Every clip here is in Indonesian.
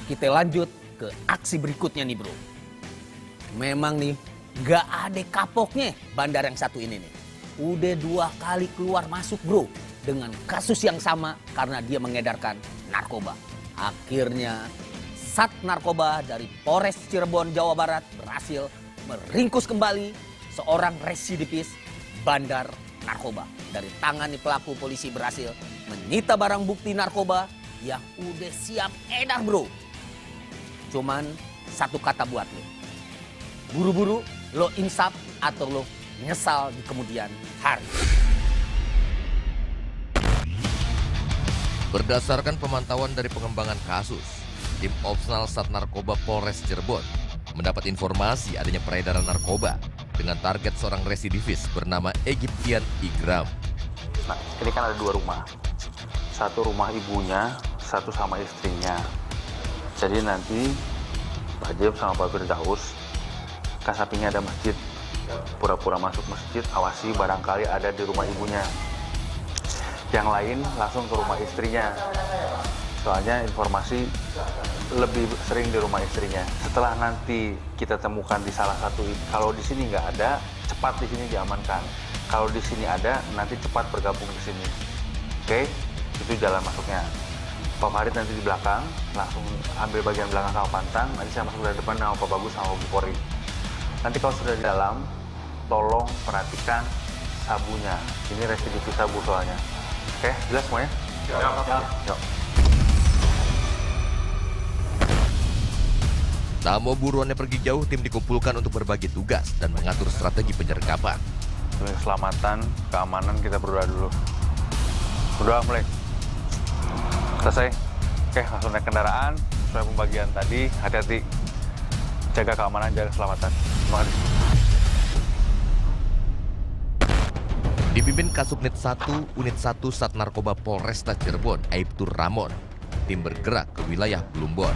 Kita lanjut ke aksi berikutnya nih bro. Memang nih gak ada kapoknya bandar yang satu ini nih. Udah 2 kali keluar masuk bro. Dengan kasus yang sama karena dia mengedarkan narkoba. Akhirnya Sat Narkoba dari Polres Cirebon, Jawa Barat berhasil meringkus kembali seorang residivis bandar narkoba. Dari tangan pelaku polisi berhasil menyita barang bukti narkoba yang udah siap edar bro. Cuman satu kata buat lo. Buru-buru lo insaf atau lo nyesal di kemudian hari. Berdasarkan pemantauan dari pengembangan kasus, tim Opsnal Sat Narkoba Polres Cirebon mendapat informasi adanya peredaran narkoba dengan target seorang residivis bernama Egyptian Igram. Nah, ini kan ada 2 rumah. Satu rumah ibunya, satu sama istrinya. Jadi nanti Pak Jeb sama Pak Firdaus, kan sampingnya ada masjid. Pura-pura masuk masjid, awasi barangkali ada di rumah ibunya. Yang lain langsung ke rumah istrinya. Soalnya informasi lebih sering di rumah istrinya. Setelah nanti kita temukan di salah satu, kalau di sini nggak ada, cepat di sini diamankan. Kalau di sini ada, nanti cepat bergabung di sini. Oke, itu jalan masuknya. Pak Farid nanti di belakang, langsung ambil bagian belakang sama Pantang. Nanti saya masuk dari depan sama Pak Bagus sama Bu Polri. Nanti kalau sudah di dalam, tolong perhatikan sabunya. Ini residivis sabu soalnya. Oke, jelas semuanya? Yuk. Tak mau buruannya pergi jauh, tim dikumpulkan untuk berbagi tugas dan mengatur strategi penyergapan. Demi keselamatan, keamanan kita berdoa dulu. Berdoa mulai. Selesai. Oke, langsung naik kendaraan. Sesuai pembagian tadi, hati-hati. Jaga keamanan, jaga keselamatan. Terima kasih. Dipimpin Kasubnit 1, Unit 1 Sat Narkoba Polresta Cirebon, Aibtur Ramon, tim bergerak ke wilayah Plumbon.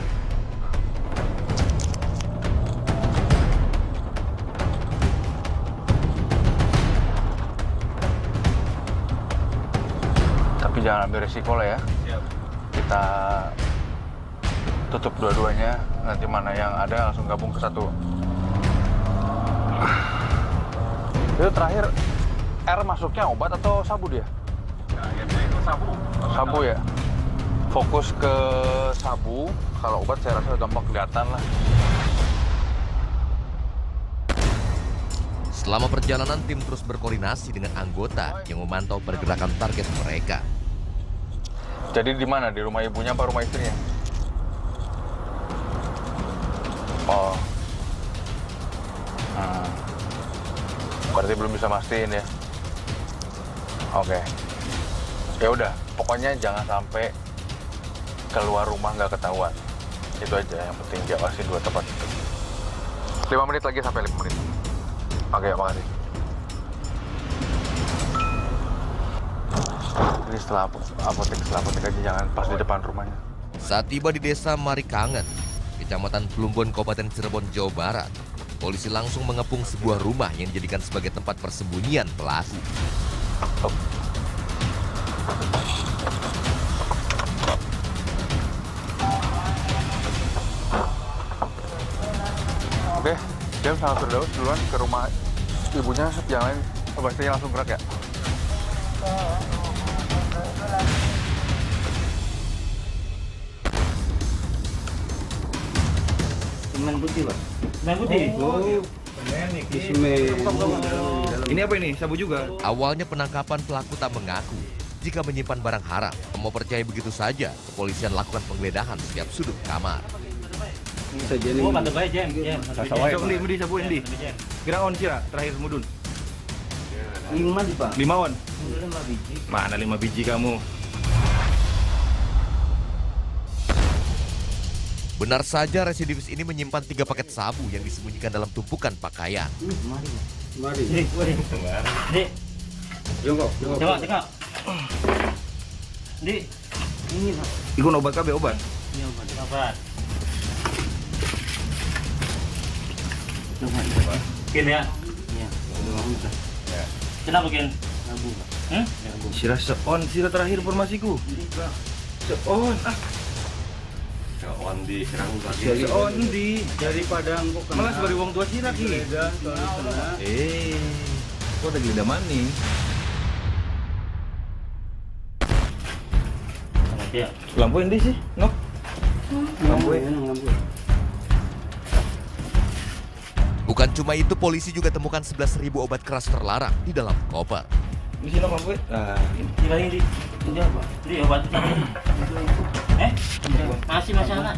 Tapi jangan ambil resiko lah ya. Kita tutup dua-duanya, nanti mana yang ada langsung gabung ke satu. Itu terakhir, R masuknya obat atau sabu dia? Itu sabu. Sabu ya? Fokus ke sabu, kalau obat saya rasa gampang kelihatan lah. Selama perjalanan, tim terus berkoordinasi dengan anggota yang memantau pergerakan target mereka. Jadi di mana? Di rumah ibunya apa rumah istrinya? Oh. Berarti belum bisa mastiin ya? Oke. Ya udah, pokoknya jangan sampai keluar rumah nggak ketahuan. Itu aja yang penting, diawasi 2 tempat itu. 5 menit lagi sampai 5 menit. Oke, makasih. Ini setelah apotek aja, jangan pas di depan rumahnya. Saat tiba di desa Marikangen, Kecamatan Plumbon, Kabupaten Cirebon, Jawa Barat, polisi langsung mengepung sebuah rumah yang dijadikan sebagai tempat persembunyian pelaku. Oke, Jam sama Firdaus duluan ke rumah ibunya, yang lain pastinya langsung gerak ya. Semen putih, Pak. Semen putih. Oh. Ini apa ini? Sabu juga? Awalnya penangkapan pelaku tak mengaku jika menyimpan barang haram. Mau percaya begitu saja, kepolisian lakukan penggeledahan setiap sudut kamar. Oh, bantu bae, Jam. Sok di sabu ini. Kira on kira terakhir mudun. 5 sih, Pak. 5 on. 5 biji. Mana 5 biji kamu? Benar saja residivis ini menyimpan 3 paket sabu yang disembunyikan dalam tumpukan pakaian. Mari. Dik. Jongkok. Coba tengok. Dik. Ini, Pak. Ikut obat KB obat. Ini obat. Kin ya? Iya. Ya. Kenapa Kin? Sabu, Pak. Sirah seon, sirah terakhir informasiku. Seon. Ondi serang lagi. Ondi. Daripada engkau kena Malah sebagai wong tua sirah ki. geledah soalnya kena. Kok ada geledah maning? Ya. Lampu ini sih, nok. Lampu ya, lampu. Bukan cuma itu, polisi juga temukan 11.000 obat keras terlarang di dalam koper. Di sini nok lampu. Nah, ini. Kira ini apa? Ini obat. Masih masalah.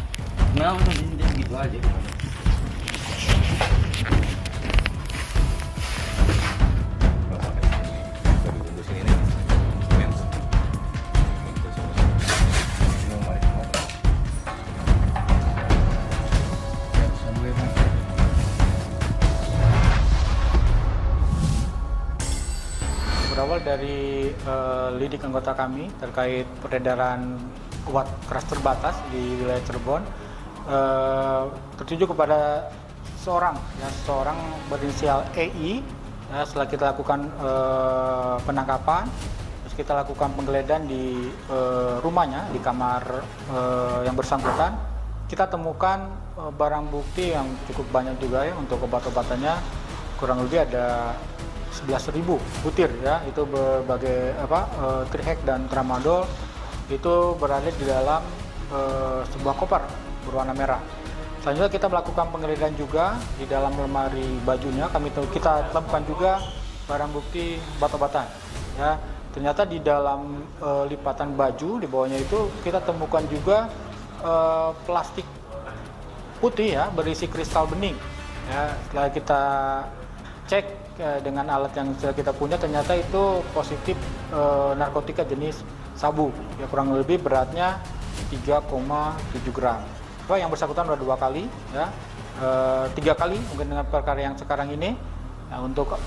Nah, udah gitu aja. Berawal dari lidik anggota kami terkait peredaran obat keras terbatas di wilayah Cirebon, tertuju kepada seorang berinisial EI. Ya, setelah kita lakukan penangkapan, terus kita lakukan penggeledahan di rumahnya, di kamar yang bersangkutan, kita temukan barang bukti yang cukup banyak juga ya untuk obat-obatannya, kurang lebih ada 11.000 butir ya, itu berbagai Trihek dan Tramadol itu berada di dalam sebuah koper berwarna merah. Selanjutnya kita melakukan penggeledahan juga di dalam lemari bajunya. Kita temukan juga barang bukti obat-obatan ya. Ternyata di dalam lipatan baju di bawahnya itu kita temukan juga plastik putih ya berisi kristal bening ya. Setelah kita cek dengan alat yang sudah kita punya, ternyata itu positif narkotika jenis sabu ya, kurang lebih beratnya 3,7 gram. Yang bersangkutan sudah 2 kali ya, 3 kali mungkin dengan perkara yang sekarang ini. Nah, untuk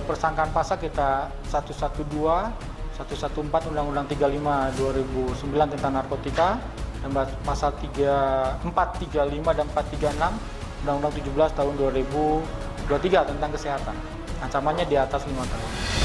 persangkaan pasal kita 112, 114 Undang-Undang 35 2009 tentang narkotika, dan pasal 435 dan 436 Undang-Undang 17 tahun 2023 tentang kesehatan. Ancamannya di atas 5 tahun.